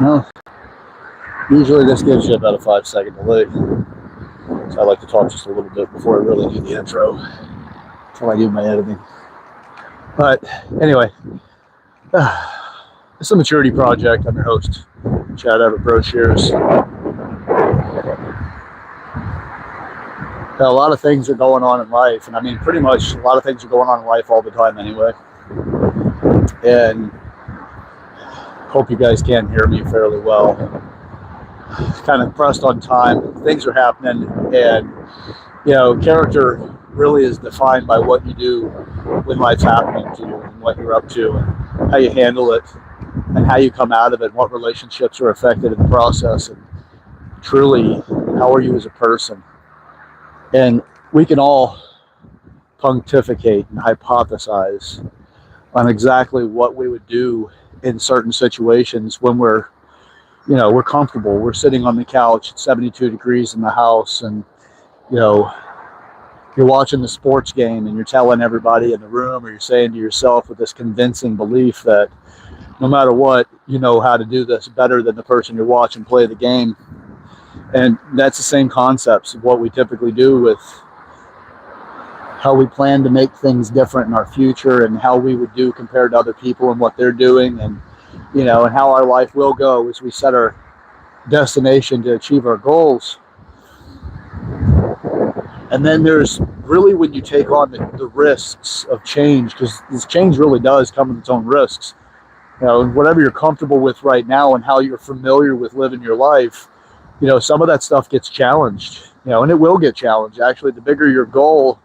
Well, usually this gives you about a 5-second delay. So I like to talk just a little bit before I really do the intro, until I do my editing. But anyway, it's a maturity project. I'm your host, Chad out of Broshears. A lot of things are going on in life, and I mean, pretty much a lot of things are going on in life all the time anyway. And hope you guys can hear me fairly well. Kind of pressed on time. Things are happening, and character really is defined by what you do when life's happening to you, and what you're up to, and how you handle it, and how you come out of it, and what relationships are affected in the process, and truly, how are you as a person? And we can all pontificate and hypothesize on exactly what we would do in certain situations when we're comfortable. We're sitting on the couch at 72 degrees in the house, and you're watching the sports game, and you're telling everybody in the room, or you're saying to yourself with this convincing belief that no matter what, you know how to do this better than the person you're watching play the game. And that's the same concepts of what we typically do with how we plan to make things different in our future, and how we would do compared to other people and what they're doing, and and how our life will go as we set our destination to achieve our goals. And then there's really when you take on the risks of change, because this change really does come with its own risks. Whatever you're comfortable with right now and how you're familiar with living your life, some of that stuff gets challenged, and it will get challenged. Actually, the bigger your goal,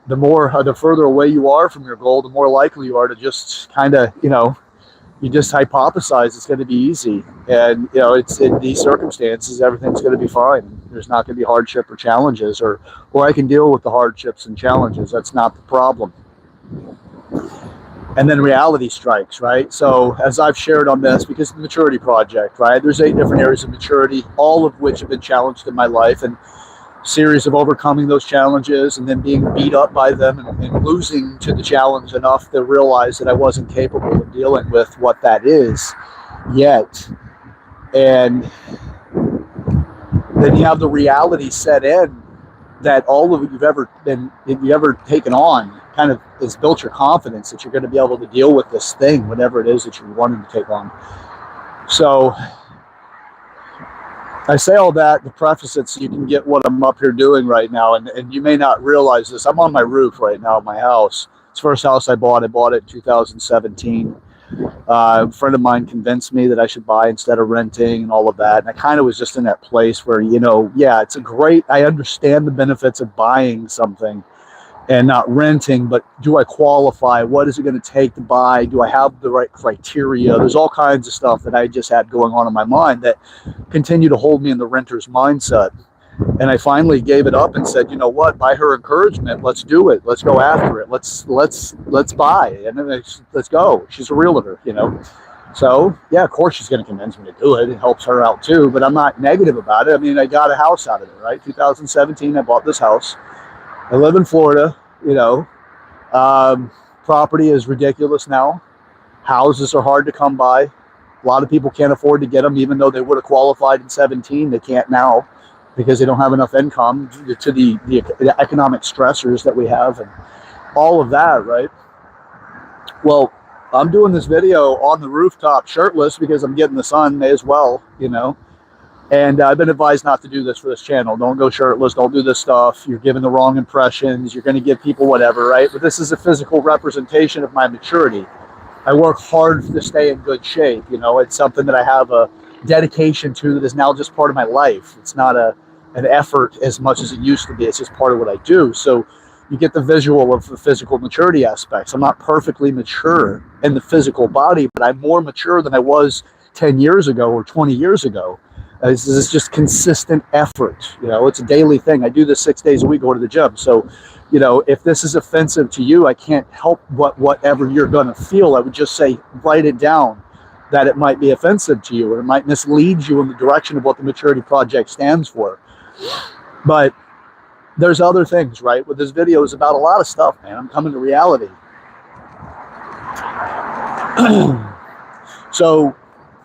the further away you are from your goal, the more likely you are to just kind of, you just hypothesize it's going to be easy. And, it's in these circumstances, everything's going to be fine. There's not going to be hardship or challenges, or I can deal with the hardships and challenges. That's not the problem. And then reality strikes, right? So as I've shared on this, because the maturity project, right? There's 8 different areas of maturity, all of which have been challenged in my life, and series of overcoming those challenges, and then being beat up by them, and losing to the challenge enough to realize that I wasn't capable of dealing with what that is yet. And then you have the reality set in that all of it you've ever taken on kind of has built your confidence that you're going to be able to deal with this thing, whatever it is that you're wanting to take on. So I say all that to preface it so you can get what I'm up here doing right now. And you may not realize this. I'm on my roof right now at my house. It's the first house I bought. I bought it in 2017. A friend of mine convinced me that I should buy instead of renting and all of that. And I kind of was just in that place where, I understand the benefits of buying something and not renting, but do I qualify? What is it going to take to buy? Do I have the right criteria? There's all kinds of stuff that I just had going on in my mind that continue to hold me in the renter's mindset. And I finally gave it up and said, you know what, by her encouragement, let's do it. Let's go after it. Let's buy. And then let's go. She's a realtor, So yeah, of course she's going to convince me to do it. It helps her out too, but I'm not negative about it. I mean, I got a house out of it, right? 2017, I bought this house. I live in Florida, property is ridiculous now. Houses are hard to come by. A lot of people can't afford to get them, even though they would have qualified in 17. They can't now because they don't have enough income due to the economic stressors that we have and all of that, right? Well, I'm doing this video on the rooftop shirtless because I'm getting the sun, may as well, And I've been advised not to do this for this channel. Don't go shirtless. Don't do this stuff. You're giving the wrong impressions. You're going to give people whatever, right? But this is a physical representation of my maturity. I work hard to stay in good shape. It's something that I have a dedication to that is now just part of my life. It's not an effort as much as it used to be. It's just part of what I do. So you get the visual of the physical maturity aspects. I'm not perfectly mature in the physical body, but I'm more mature than I was 10 years ago or 20 years ago. This is just consistent effort. It's a daily thing. I do this 6 days a week, go to the gym. So, if this is offensive to you, I can't help whatever you're going to feel. I would just say, write it down that it might be offensive to you, or it might mislead you in the direction of what the Maturity Project stands for. But there's other things, right? What this video is about a lot of stuff, man. I'm coming to reality. So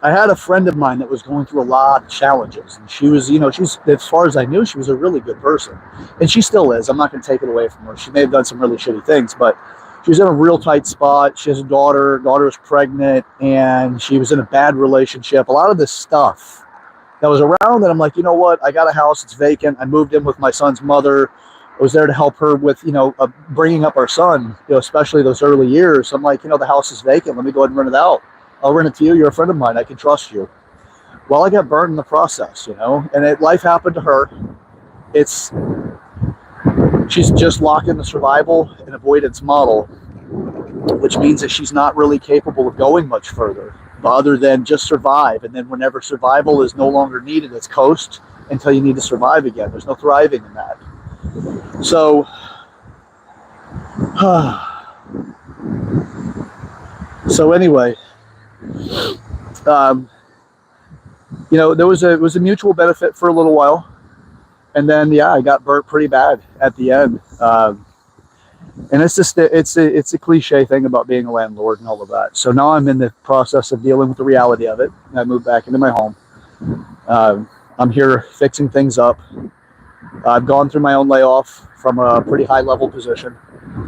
I had a friend of mine that was going through a lot of challenges, and she was, she's, as far as I knew, she was a really good person, and she still is. I'm not going to take it away from her. She may have done some really shitty things, but she was in a real tight spot. She has a daughter. Daughter was pregnant, and she was in a bad relationship. A lot of this stuff that was around, and I'm like, you know what? I got a house. It's vacant. I moved in with my son's mother. I was there to help her with, bringing up our son, especially those early years. I'm like, the house is vacant. Let me go ahead and rent it out. I'll rent it to you. You're a friend of mine. I can trust you. Well, I got burned in the process, and life happened to her. She's just locked in the survival and avoidance model, which means that she's not really capable of going much further other than just survive. And then whenever survival is no longer needed, it's coast until you need to survive again. There's no thriving in that. So, anyway, it was a mutual benefit for a little while, and then I got burnt pretty bad at the end. And it's just it's a cliche thing about being a landlord and all of that. So now I'm in the process of dealing with the reality of it. I moved back into my home. I'm here fixing things up. I've gone through my own layoff from a pretty high level position.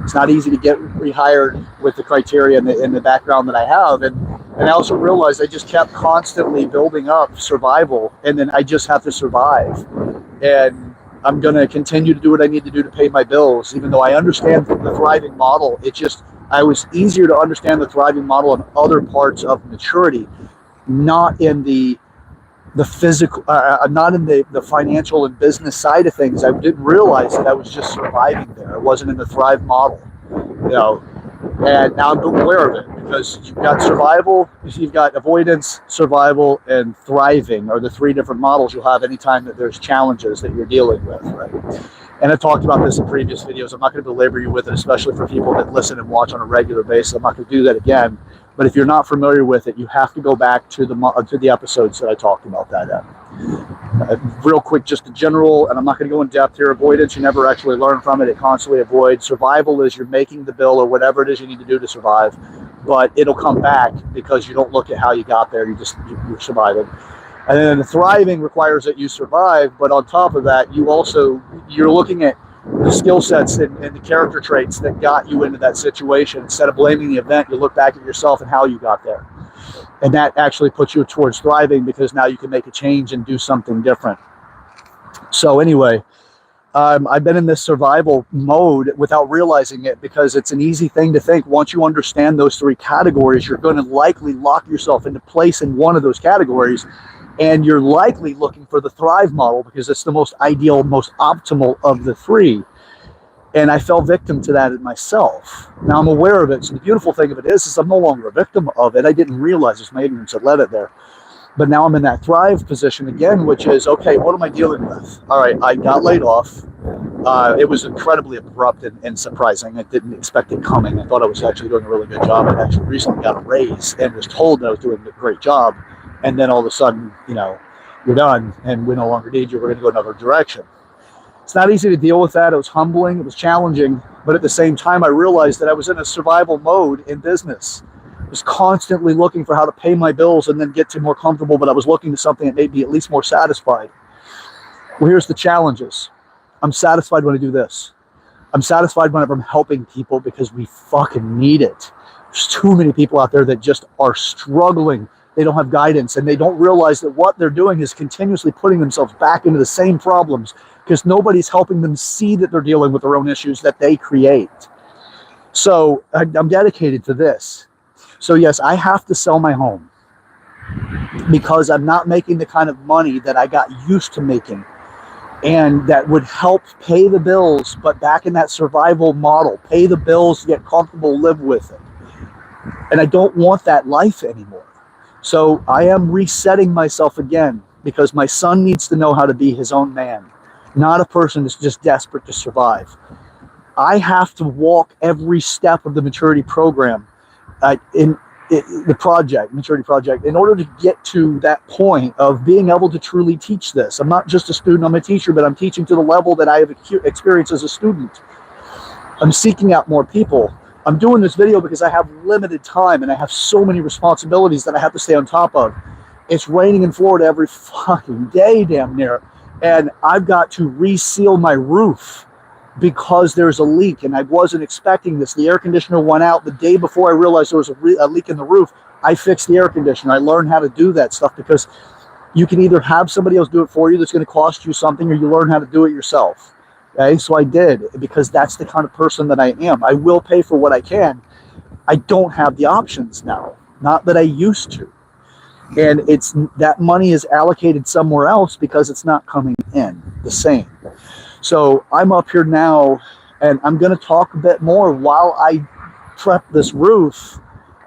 It's not easy to get rehired with the criteria and the background that I have. And I also realized I just kept constantly building up survival, and then I just have to survive. And I'm going to continue to do what I need to do to pay my bills, even though I understand the thriving model. I was easier to understand the thriving model in other parts of maturity, not in the physical, not in the financial and business side of things. I didn't realize that I was just surviving there. I wasn't in the thrive model, and now I'm aware of it, because you've got survival, you've got avoidance, survival, and thriving are the three different models you'll have anytime that there's challenges that you're dealing with, right? And I talked about this in previous videos. I'm not going to belabor you with it, especially for people that listen and watch on a regular basis. I'm not going to do that again. But if you're not familiar with it, you have to go back to the episodes that I talked about that at. Real quick, just a general, and I'm not going to go in depth here. Avoidance, you never actually learn from it. It constantly avoids. Survival is you're making the bill or whatever it is you need to do to survive, but it'll come back because you don't look at how you got there. You're surviving. And then the thriving requires that you survive, but on top of that, you're looking at the skill sets and the character traits that got you into that situation. Instead of blaming the event, you look back at yourself and how you got there. And that actually puts you towards thriving, because now you can make a change and do something different. So anyway, I've been in this survival mode without realizing it, because it's an easy thing to think once you understand those three categories, you're going to likely lock yourself into place in one of those categories. And you're likely looking for the thrive model because it's the most ideal, most optimal of the three. And I fell victim to that myself. Now I'm aware of it. So the beautiful thing of it is I'm no longer a victim of it. I didn't realize it's my ignorance that led it there. But now I'm in that thrive position again, which is, okay, what am I dealing with? All right, I got laid off. It was incredibly abrupt and surprising. I didn't expect it coming. I thought I was actually doing a really good job. I actually recently got a raise and was told that I was doing a great job. And then all of a sudden, you're done and we no longer need you. We're going to go another direction. It's not easy to deal with that. It was humbling. It was challenging. But at the same time, I realized that I was in a survival mode in business. I was constantly looking for how to pay my bills and then get to more comfortable, but I was looking to something that made me at least more satisfied. Well, here's the challenges. I'm satisfied when I do this. I'm satisfied whenever I'm helping people, because we fucking need it. There's too many people out there that just are struggling. They don't have guidance, and they don't realize that what they're doing is continuously putting themselves back into the same problems, because nobody's helping them see that they're dealing with their own issues that they create. So I'm dedicated to this. So yes, I have to sell my home because I'm not making the kind of money that I got used to making, and that would help pay the bills, but back in that survival model, pay the bills, get comfortable, live with it. And I don't want that life anymore. So I am resetting myself again, because my son needs to know how to be his own man, not a person that's just desperate to survive. I have to walk every step of the maturity program, in the maturity project, in order to get to that point of being able to truly teach this. I'm not just a student, I'm a teacher, but I'm teaching to the level that I have experienced as a student. I'm seeking out more people. I'm doing this video because I have limited time and I have so many responsibilities that I have to stay on top of. It's raining in Florida every fucking day, damn near. And I've got to reseal my roof because there's a leak, and I wasn't expecting this. The air conditioner went out the day before I realized there was a leak in the roof. I fixed the air conditioner. I learned how to do that stuff because you can either have somebody else do it for you that's going to cost you something, or you learn how to do it yourself. Okay, so I did, because that's the kind of person that I am. I will pay for what I can. I don't have the options now, not that I used to. And it's that money is allocated somewhere else because it's not coming in the same. So I'm up here now, and I'm going to talk a bit more while I prep this roof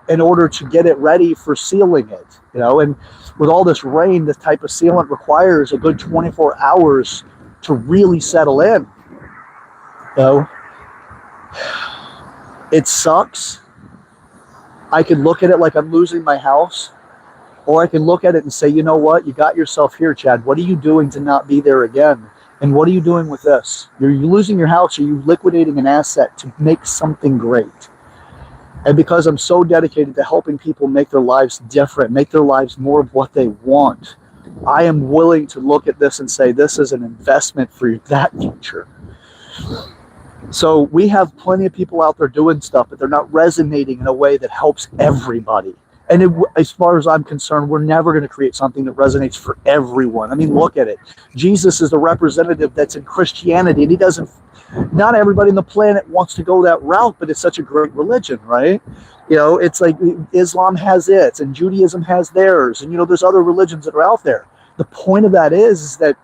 in order to get it ready for sealing it. And with all this rain, this type of sealant requires a good 24 hours to really settle in. It sucks. I can look at it like I'm losing my house, or I can look at it and say, you know what, you got yourself here, Chad. What are you doing to not be there again? And what are you doing with this? You're losing your house, or you're liquidating an asset to make something great. And because I'm so dedicated to helping people make their lives different, make their lives more of what they want, I am willing to look at this and say, this is an investment for that future. So we have plenty of people out there doing stuff, but they're not resonating in a way that helps everybody. And as far as I'm concerned, we're never going to create something that resonates for everyone. I mean, look at it. Jesus is the representative that's in Christianity, and he doesn't, not everybody on the planet wants to go that route, but it's such a great religion, right? It's like Islam has its, and Judaism has theirs, and there's other religions that are out there. The point of that is that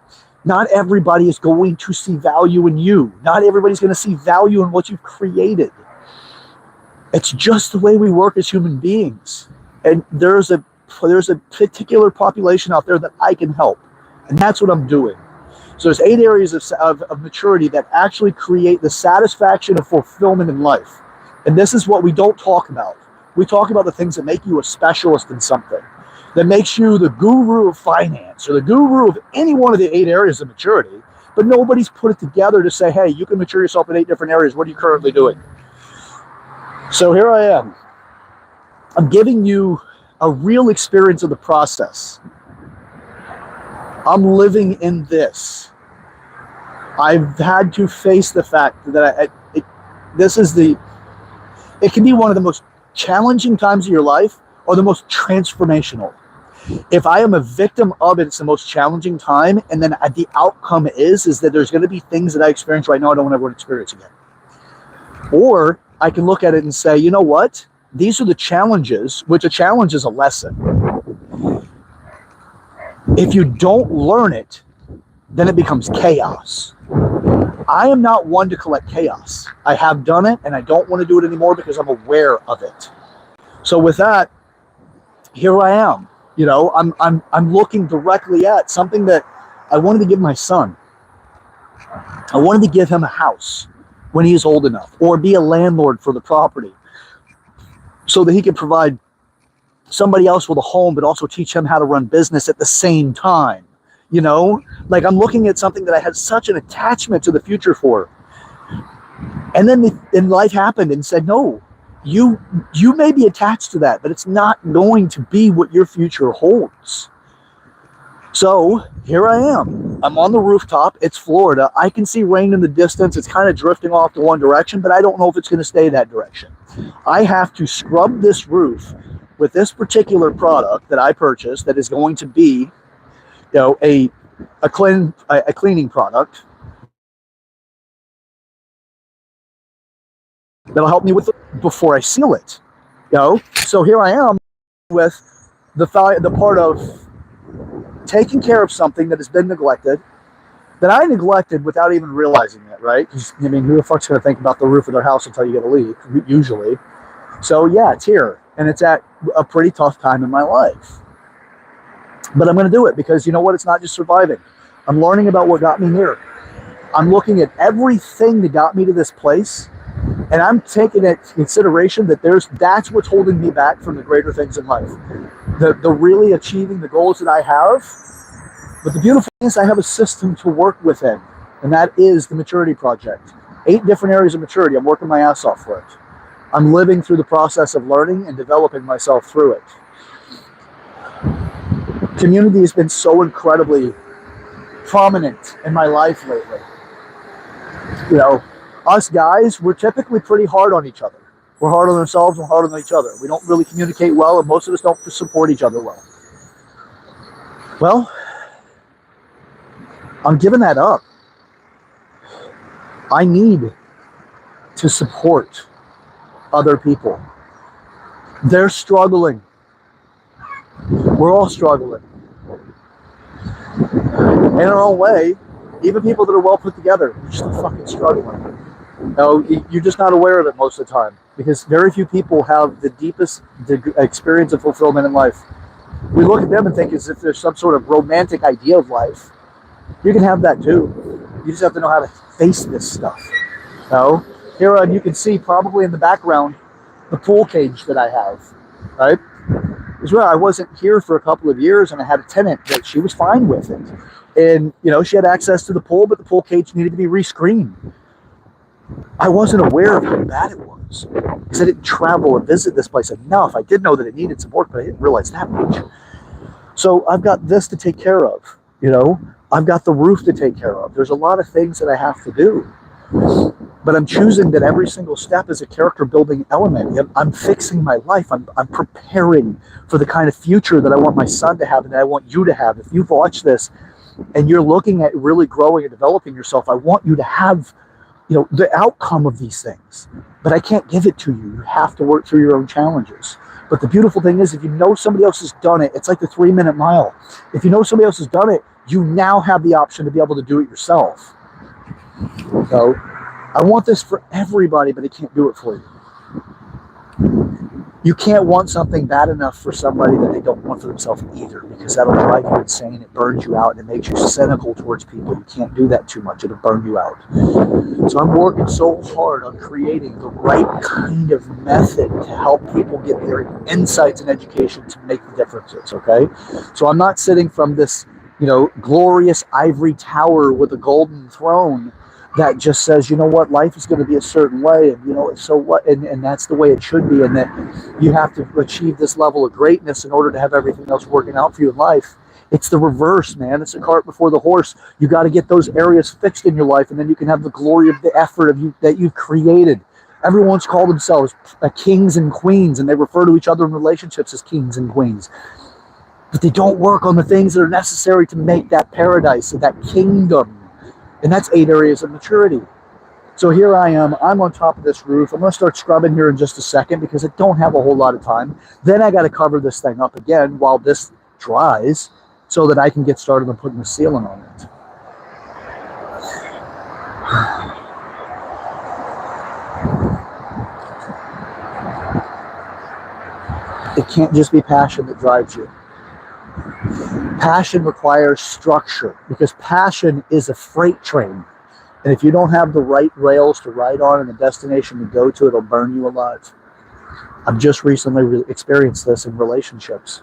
not everybody is going to see value in you. Not everybody's going to see value in what you've created. It's just the way we work as human beings. And there's a particular population out there that I can help. And that's what I'm doing. So there's 8 areas of maturity that actually create the satisfaction of fulfillment in life. And this is what we don't talk about. We talk about the things that make you a specialist in something, that makes you the guru of finance or the guru of any one of the 8 areas of maturity. But nobody's put it together to say, hey, you can mature yourself in 8 different areas. What are you currently doing? So here I am. I'm giving you a real experience of the process. I'm living in this. I've had to face the fact that it can be one of the most challenging times of your life or the most transformational. If I am a victim of it, it's the most challenging time, and then the outcome is that there's going to be things that I experience right now I don't ever want to experience again. Or I can look at it and say, you know what? These are the challenges, which a challenge is a lesson. If you don't learn it, then it becomes chaos. I am not one to collect chaos. I have done it, and I don't want to do it anymore because I'm aware of it. So with that, here I am. I'm looking directly at something that I wanted to give my son. I wanted to give him a house when he's old enough, or be a landlord for the property, so that he could provide somebody else with a home, but also teach him how to run business at the same time. Like I'm looking at something that I had such an attachment to the future for. And then life happened and said, no, you may be attached to that, but it's not going to be what your future holds. So here I am. I'm on the rooftop. It's Florida. I can see rain in the distance. It's kind of drifting off to one direction, but I don't know if it's going to stay that direction. I have to scrub this roof with this particular product that I purchased that is going to be, a cleaning product that'll help me with before I seal it. So here I am with the part of taking care of something that has been neglected, that I neglected without even realizing it, right? Because, who the fuck's going to think about the roof of their house until you get a leak, usually? So yeah, it's here, and it's at a pretty tough time in my life. But I'm going to do it because you know what? It's not just surviving. I'm learning about what got me here. I'm looking at everything that got me to this place, and I'm taking into consideration that that's what's holding me back from the greater things in life. The really achieving the goals that I have. But the beautiful thing is I have a system to work within, and that is the Maturity Project. 8 different areas of maturity. I'm working my ass off for it. I'm living through the process of learning and developing myself through it. Community has been so incredibly prominent in my life lately. You know, us guys, we're typically pretty hard on each other. We're hard on ourselves, we're hard on each other. We don't really communicate well, and most of us don't support each other well. Well, I'm giving that up. I need to support other people. They're struggling. We're all struggling. In our own way, even people that are well put together, are just fucking struggling. No, you're just not aware of it most of the time, because very few people have the deepest experience of fulfillment in life. We look at them and think as if there's some sort of romantic idea of life. You can have that too. You just have to know how to face this stuff. So here you can see probably in the background the pool cage that I have, right? As well, I wasn't here for a couple of years, and I had a tenant that she was fine with it. And, you know, she had access to the pool, but the pool cage needed to be rescreened. I wasn't aware of how bad it was because I didn't travel and visit this place enough. I did know that it needed some work, but I didn't realize that much. So I've got this to take care of, you know. I've got the roof to take care of. There's a lot of things that I have to do. But I'm choosing that every single step is a character building element. I'm fixing my life. I'm preparing for the kind of future that I want my son to have and that I want you to have. If you've watched this and you're looking at really growing and developing yourself, I want you to have, you know, the outcome of these things. But I can't give it to you. You have to work through your own challenges. But the beautiful thing is, if you know somebody else has done it, it's like the 3-minute mile. If you know somebody else has done it, you now have the option to be able to do it yourself. So I want this for everybody, but I can't do it for you. You can't want something bad enough for somebody that they don't want for themselves either, because that'll drive you insane. It burns you out and it makes you cynical towards people. You can't do that too much. It'll burn you out. So I'm working so hard on creating the right kind of method to help people get their insights and education to make the differences, okay? So I'm not sitting from this, you know, glorious ivory tower with a golden throne that just says, you know what, life is going to be a certain way, and you know, so what, and that's the way it should be, and that you have to achieve this level of greatness in order to have everything else working out for you in life. It's the reverse, man. It's the cart before the horse. You got to get those areas fixed in your life, and then you can have the glory of the effort of you that you've created. Everyone's called themselves kings and queens, and they refer to each other in relationships as kings and queens. But they don't work on the things that are necessary to make that paradise, that kingdom. And that's 8 areas of maturity. So here I am. I'm on top of this roof. I'm going to start scrubbing here in just a second because I don't have a whole lot of time. Then I got to cover this thing up again while this dries so that I can get started on putting the sealant on it. It can't just be passion that drives you. Passion requires structure, because passion is a freight train. And if you don't have the right rails to ride on and the destination to go to, it'll burn you alive. I've just recently experienced this in relationships.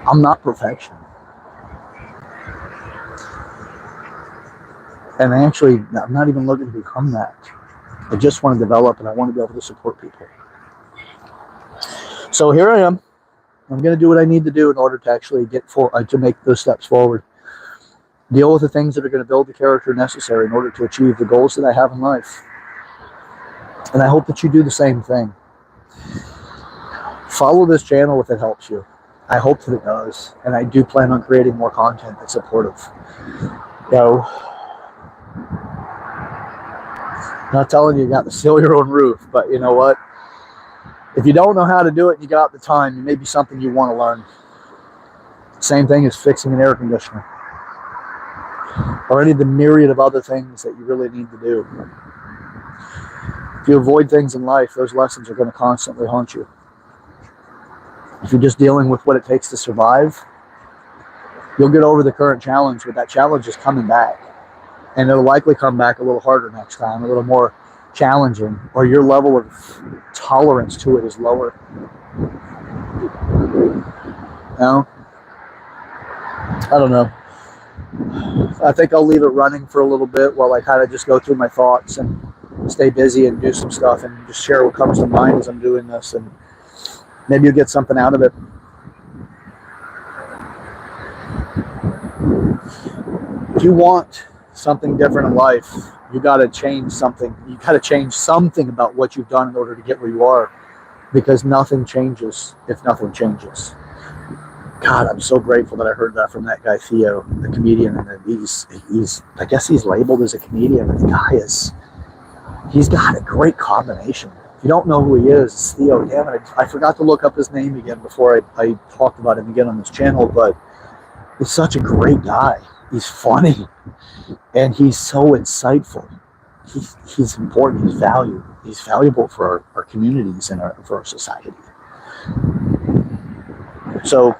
I'm not perfection. And I'm not even looking to become that. I just want to develop, and I want to be able to support people. So here I am. I'm going to do what I need to do in order to actually to make those steps forward. Deal with the things that are going to build the character necessary in order to achieve the goals that I have in life. And I hope that you do the same thing. Follow this channel if it helps you. I hope that it does. And I do plan on creating more content that's supportive. Not telling you got to seal your own roof, but you know what? If you don't know how to do it and you got the time, it may be something you want to learn. Same thing as fixing an air conditioner. Or any of the myriad of other things that you really need to do. If you avoid things in life, those lessons are going to constantly haunt you. If you're just dealing with what it takes to survive, you'll get over the current challenge, but that challenge is coming back. And it'll likely come back a little harder next time, a little more challenging, or your level of tolerance to it is lower. No? I don't know. I think I'll leave it running for a little bit while I kind of just go through my thoughts and stay busy and do some stuff and just share what comes to mind as I'm doing this, and maybe you'll get something out of it. If you want something different in life, you got to change something. You got to change something about what you've done in order to get where you are, because nothing changes if nothing changes. God, I'm so grateful that I heard that from that guy Theo, the comedian, and he's I guess he's labeled as a comedian, but the guy he's got a great combination. If you don't know who he is, it's Theo. Damn it, I forgot to look up his name again before I talked about him again on this channel, but he's such a great guy. He's funny, and he's so insightful. He's important. He's valued. He's valuable for our communities and for our society. So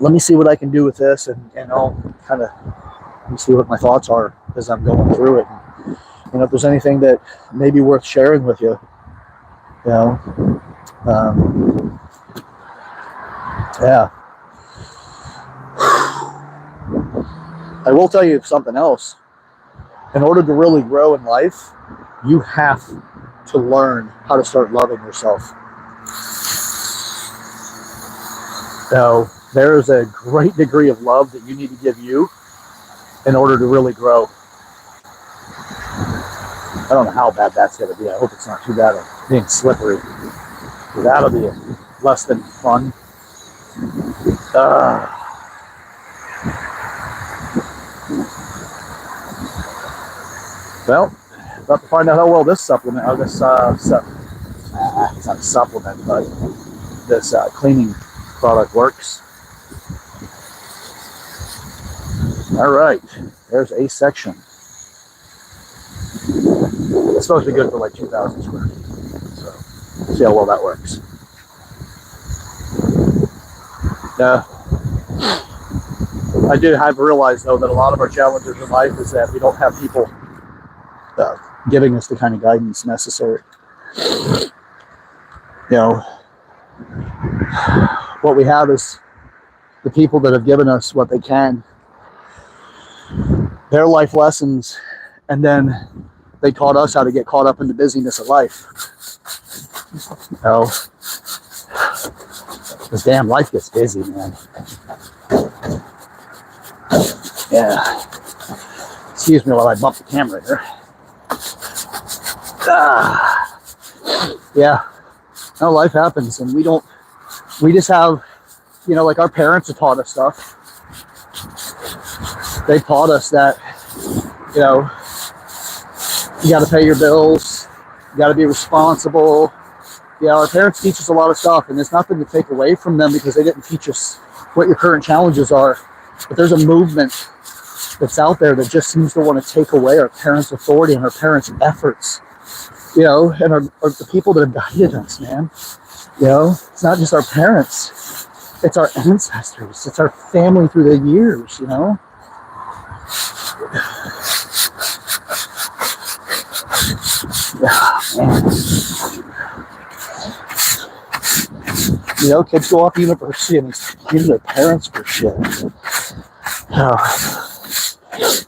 let me see what I can do with this, and I'll kind of see what my thoughts are as I'm going through it. And if there's anything that may be worth sharing with you, yeah. I will tell you something else. In order to really grow in life, you have to learn how to start loving yourself. So there is a great degree of love that you need to give you in order to really grow. I don't know how bad that's going to be. I hope it's not too bad of being slippery. That'll be less than fun. Well, about to find out how well this supplement, or this, it's not a supplement, but this cleaning product works. All right, there's a section. It's supposed to be good for like 2,000 square feet. So, see how well that works. I have realized, though, that a lot of our challenges in life is that we don't have people giving us the kind of guidance necessary. What we have is the people that have given us what they can, their life lessons, and then they taught us how to get caught up in the busyness of life. This damn life gets busy, man. Yeah. Excuse me while I bump the camera here. Yeah. No, life happens, and we just have, like our parents have taught us stuff. They taught us that, you got to pay your bills, you got to be responsible. Our parents teach us a lot of stuff, and there's nothing to take away from them because they didn't teach us what your current challenges are. But there's a movement that's out there that just seems to want to take away our parents' authority and our parents' efforts, and our the people that have guided us, man. It's not just our parents, it's our ancestors, it's our family through the years, Man. Kids go off to university and they use their parents for shit.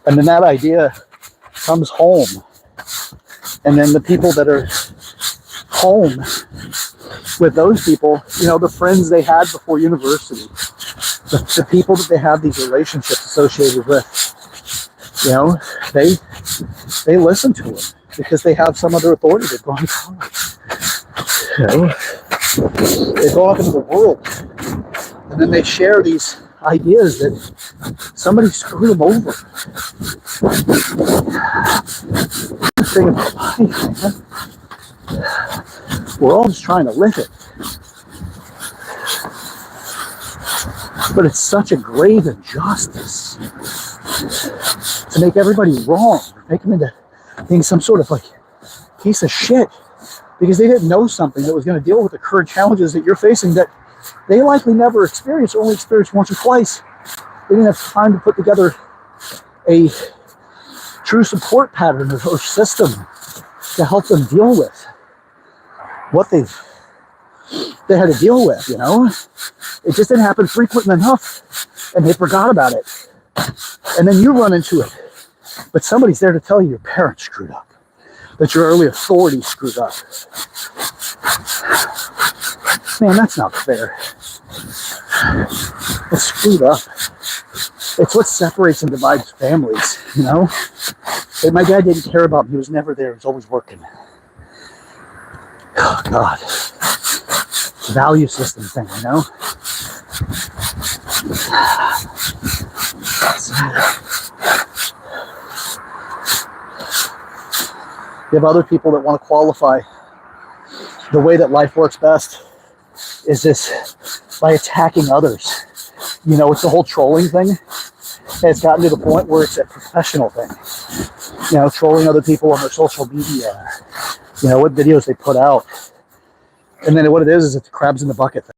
And then that idea comes home. And then the people that are home with those people, the friends they had before university, the people that they have these relationships associated with, they listen to them because they have some other authority. They've gone to college. They go off into the world, and then they share these ideas that somebody screwed them over. The thing about life, man, we're all just trying to live it. But it's such a grave injustice to make everybody wrong, make them into being some sort of piece of shit because they didn't know something that was going to deal with the current challenges that you're facing that they likely never experienced or only experienced once or twice. They didn't have time to put together a true support pattern or system to help them deal with what they had to deal with, It just didn't happen frequently enough, and they forgot about it. And then you run into it. But somebody's there to tell you your parents screwed up, that your early authority screwed up. Man, that's not fair. It's screwed up. It's what separates and divides families, you know? Like my dad didn't care about me. He was never there. He was always working. Oh, God. Value system thing, you know? You have other people that want to qualify. The way that life works best is this by attacking others. You know, it's the whole trolling thing. And it's gotten to the point where it's a professional thing. You know, trolling other people on their social media. You know, what videos they put out. And then what it is it's the crabs in the bucket thing.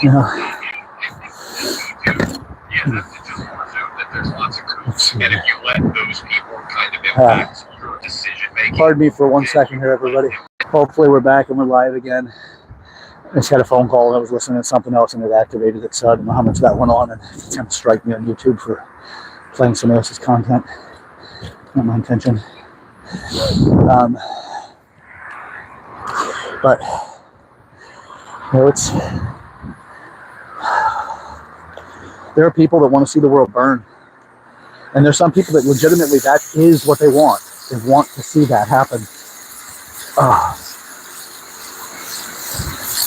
You know. There's lots of coops, and if you let those people kind of impact your decision making. Pardon me for 1 second here, everybody. Hopefully we're back and we're live again. I just had a phone call and I was listening to something else and it activated it, so I don't know how much that went on and it's going to strike me on YouTube for playing somebody else's content. Not my intention. But you know, there are people that want to see the world burn. And there's some people that legitimately, that is what they want. They want to see that happen.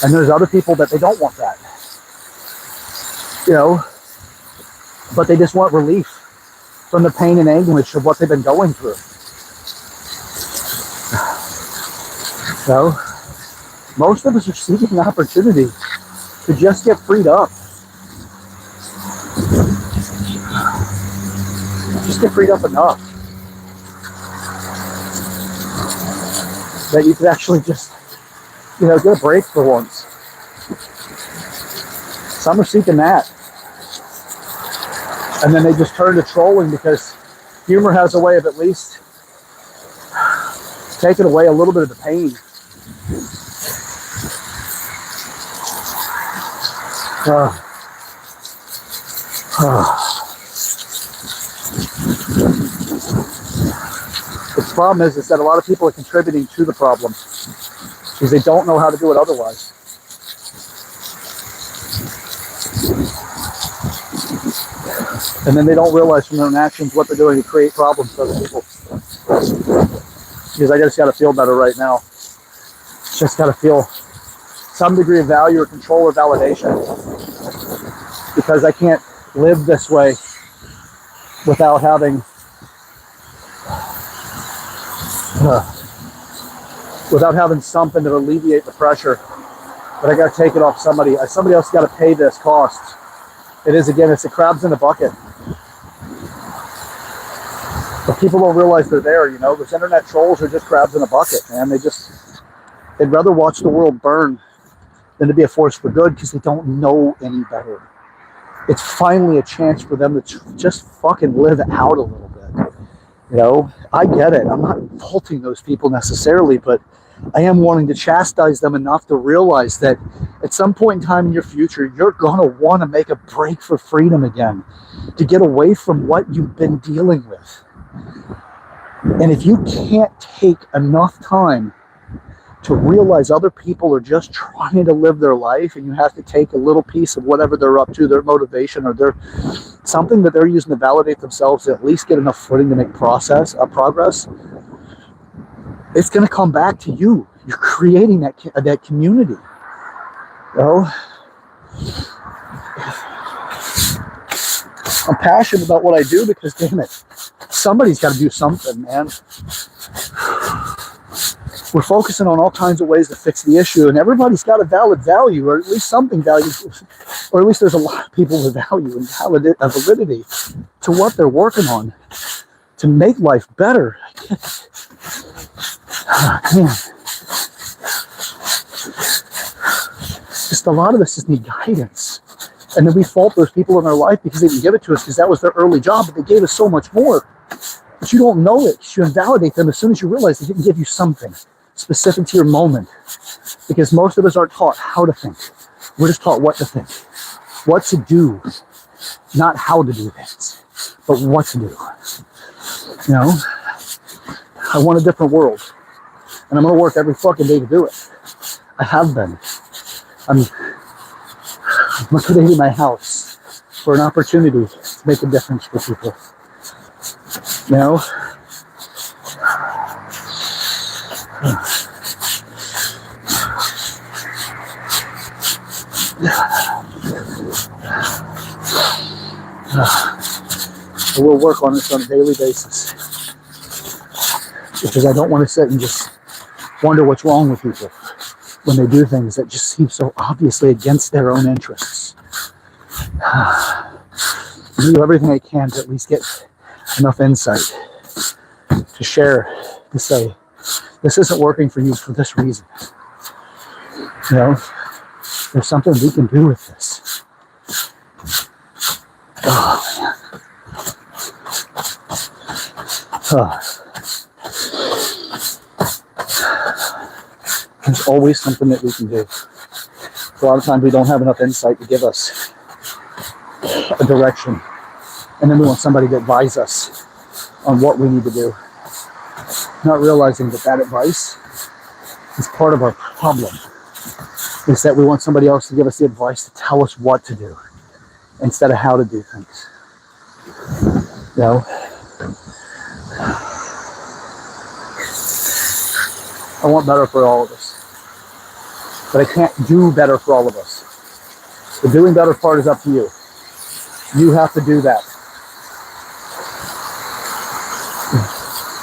And there's other people that they don't want that. You know, but they just want relief from the pain and anguish of what they've been going through. So, most of us are seeking an opportunity to just get freed up. Just get freed up enough that you could actually just, you know, get a break for once. Some are seeking that. And then they just turn to trolling because humor has a way of at least taking away a little bit of the pain. The problem is that a lot of people are contributing to the problem because they don't know how to do it otherwise. And then they don't realize from their own actions what they're doing to create problems for other people. Because I just got to feel better right now. Just got to feel some degree of value or control or validation. Because I can't live this way without having something to alleviate the pressure. But I got to take it off somebody. Somebody else got to pay this cost. It is, again, it's the crabs in the bucket. But people don't realize they're there, you know. Those internet trolls are just crabs in a bucket, man. They'd rather watch the world burn than to be a force for good because they don't know any better. It's finally a chance for them to just fucking live out a little bit. You know, I get it. I'm not faulting those people necessarily, but I am wanting to chastise them enough to realize that at some point in time in your future, you're going to want to make a break for freedom again, to get away from what you've been dealing with. And if you can't take enough time to realize other people are just trying to live their life and you have to take a little piece of whatever they're up to, their motivation or their something that they're using to validate themselves to at least get enough footing to make progress, it's going to come back to you. You're creating that community. You know? I'm passionate about what I do because, damn it, somebody's got to do something, man. We're focusing on all kinds of ways to fix the issue, and everybody's got a valid value, or at least something value, or at least there's a lot of people with value and validity to what they're working on to make life better. Man. Just a lot of us just need guidance. And then we fault those people in our life because they didn't give it to us because that was their early job, but they gave us so much more. But you don't know it. You invalidate them as soon as you realize they didn't give you something specific to your moment. Because most of us aren't taught how to think. We're just taught what to think. What to do. Not how to do things, but what to do. You know? I want a different world. And I'm going to work every fucking day to do it. I have been. I'm creating my house for an opportunity to make a difference for people. You know? So we'll work on this on a daily basis because I don't want to sit and just wonder what's wrong with people when they do things that just seem so obviously against their own interests. Do everything I can to at least get enough insight to share, to say, this isn't working for you for this reason. You know, there's something we can do with this. Oh, man. There's always something that we can do. A lot of times we don't have enough insight to give us a direction. And then we want somebody to advise us on what we need to do. Not realizing that that advice is part of our problem. Is that we want somebody else to give us the advice to tell us what to do instead of how to do things. You know? I want better for all of us. But I can't do better for all of us. The doing better part is up to you. You have to do that.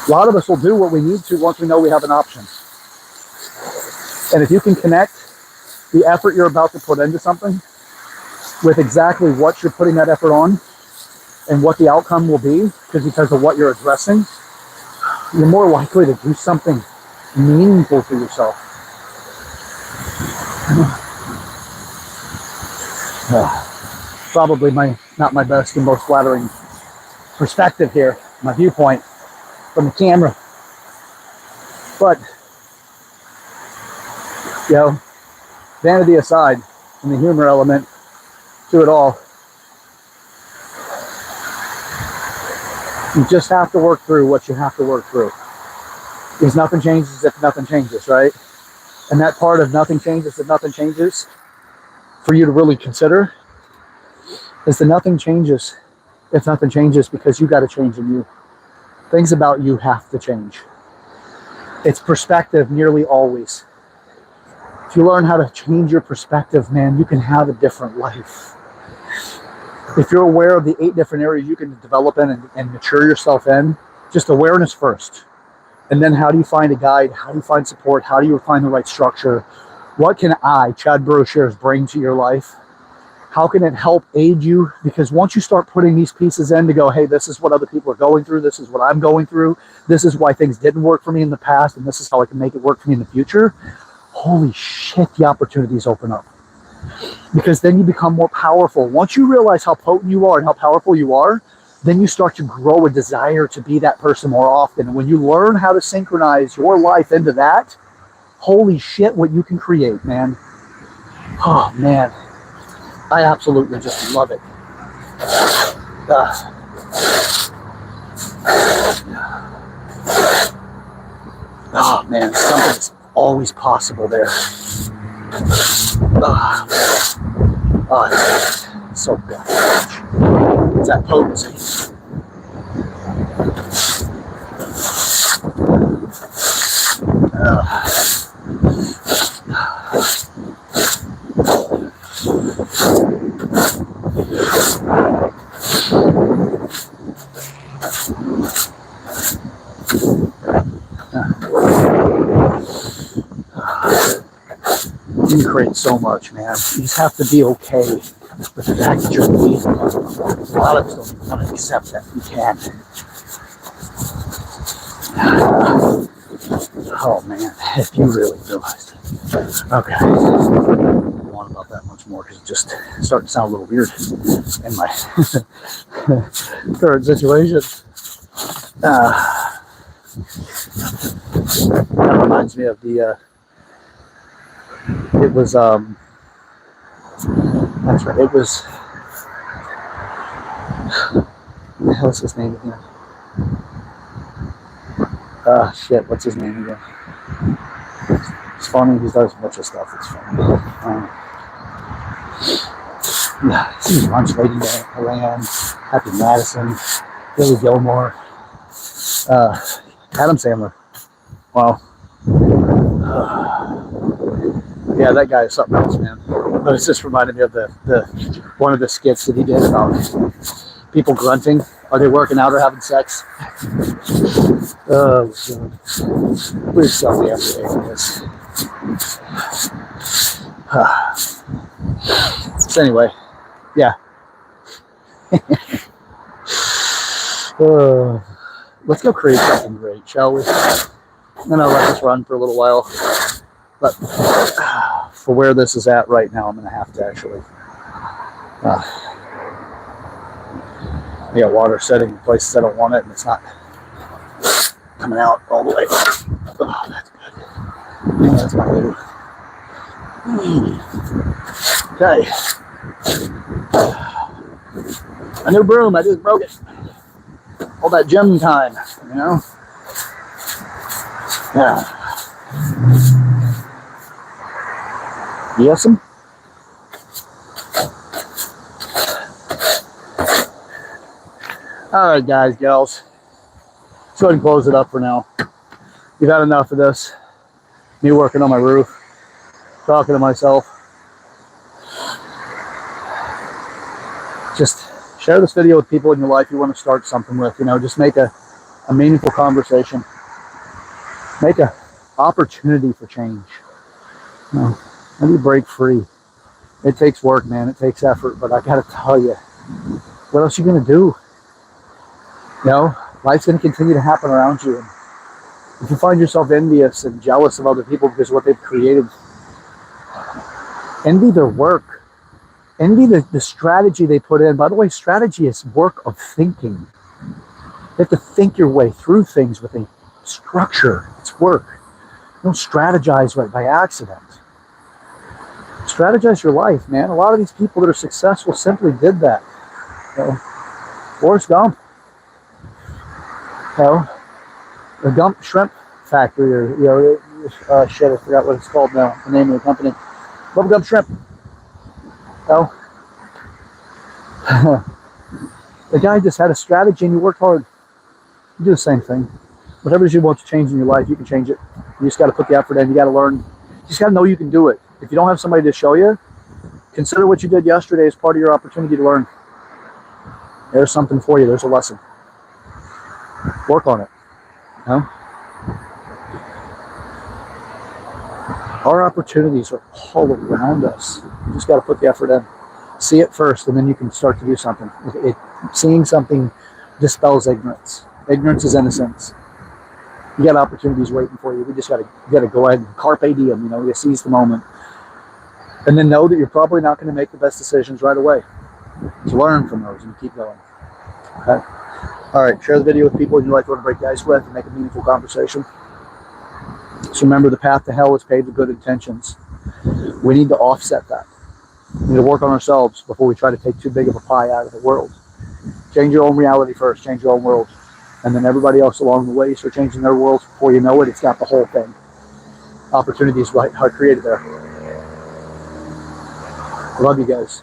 A lot of us will do what we need to once we know we have an option. And if you can connect the effort you're about to put into something with exactly what you're putting that effort on and what the outcome will be, because of what you're addressing, you're more likely to do something meaningful for yourself. Probably not my best and most flattering perspective here, my viewpoint from the camera. But, you know, vanity aside, and the humor element to it all, you just have to work through what you have to work through. Because nothing changes if nothing changes, right? And that part of nothing changes if nothing changes, for you to really consider, is that nothing changes if nothing changes because you got to change in you. Things about you have to change. It's perspective nearly always. If you learn how to change your perspective, man, you can have a different life. If you're aware of the 8 different areas you can develop in and mature yourself in, just awareness first. And then how do you find a guide? How do you find support? How do you find the right structure? What can I, Chad Broshears, bring to your life? How can it help aid you? Because once you start putting these pieces in to go, hey, this is what other people are going through. This is what I'm going through. This is why things didn't work for me in the past. And this is how I can make it work for me in the future. Holy shit, the opportunities open up. Because then you become more powerful. Once you realize how potent you are and how powerful you are, then you start to grow a desire to be that person more often. And when you learn how to synchronize your life into that, holy shit, what you can create, man. Oh, man. I absolutely just love it. Oh, man, something's always possible there. Oh, it's so good. It's that potency. You can create so much, man. You just have to be okay with the fact that you're leaving. A lot of us don't even want to accept that you can. Oh man, if you really realized it. Okay. I don't want about that much more because it's just starting to sound a little weird in my current situation. That reminds me of the it was that's right, it was what the hell's his name again? Shit, what's his name again? It's funny, he does a bunch of stuff, it's funny. This is Lunch Lady Land, Happy Madison, Billy Gilmore, Adam Sandler. Wow. Yeah, that guy is something else, man. But it's just reminded me of the one of the skits that he did about people grunting. Are they working out or having sex? Oh, God. We're so damn for this. So anyway, yeah. Let's go create something great, shall we? I'm gonna let this run for a little while, but for where this is at right now, I'm gonna have to actually. I got water setting in places I don't want it, and it's not coming out all the way. Oh, that's good. Yeah, that's my glue. Okay. A new broom, I just broke it. All that gym time, you know? Yeah. Yes'm. All right, guys, gals. Let's go ahead and close it up for now. You've had enough of this. Me working on my roof, talking to myself. Just share this video with people in your life you want to start something with. You know, just make a meaningful conversation. Make an opportunity for change. You know, maybe break free. It takes work, man. It takes effort. But I got to tell you, what else are you going to do? You know, life's going to continue to happen around you. And if you find yourself envious and jealous of other people because of what they've created, envy their work. Envy the strategy they put in. By the way, strategy is work of thinking. You have to think your way through things with a structure. It's work. You don't strategize right by accident. Strategize your life, man. A lot of these people that are successful simply did that. You know, Forrest Gump. You know, the Gump Shrimp Factory, or you know, shit, I forgot what it's called now. The name of the company. Bubblegum Shrimp. You know, the guy just had a strategy and he worked hard. You do the same thing. Whatever it is you want to change in your life, you can change it. You just got to put the effort in. You got to learn. You just got to know you can do it. If you don't have somebody to show you, consider what you did yesterday as part of your opportunity to learn. There's something for you. There's a lesson. Work on it. You know? Our opportunities are all around us. You just got to put the effort in. See it first, and then you can start to do something. Seeing something dispels ignorance. Ignorance is innocence. You got opportunities waiting for you. We just got to go ahead and carpe diem. You know, you seize the moment, and then know that you're probably not going to make the best decisions right away. So learn from those and keep going. Okay. All right. Share the video with people in your life you want to break the ice with and make a meaningful conversation. So remember, the path to hell is paved with good intentions. We need to offset that. We need to work on ourselves before we try to take too big of a pie out of the world. Change your own reality first. Change your own world. And then everybody else along the way start changing their worlds. Before you know it, it's got the whole thing. Opportunities are created there. I love you guys.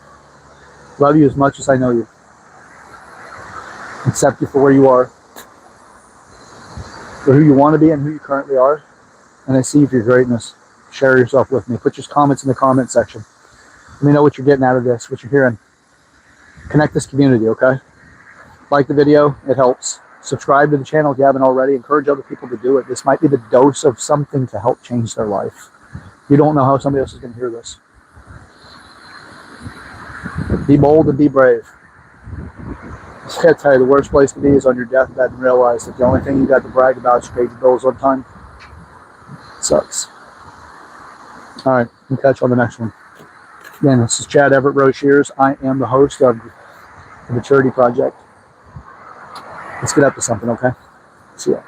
Love you as much as I know you. Accept you for where you are. For who you want to be and who you currently are. And I see you for your greatness. Share yourself with me. Put your comments in the comment section. Let me know what you're getting out of this, what you're hearing. Connect this community, okay? Like the video, it helps. Subscribe to the channel if you haven't already. Encourage other people to do it. This might be the dose of something to help change their life. You don't know how somebody else is going to hear this. Be bold and be brave. I gotta tell you, the worst place to be is on your deathbed and realize that the only thing you got to brag about is you paid your bills on time. It sucks. All right, we'll catch you on the next one. Again, this is Chad Everett Broshears. I am the host of the Maturity Project. Let's get up to something, okay? See ya.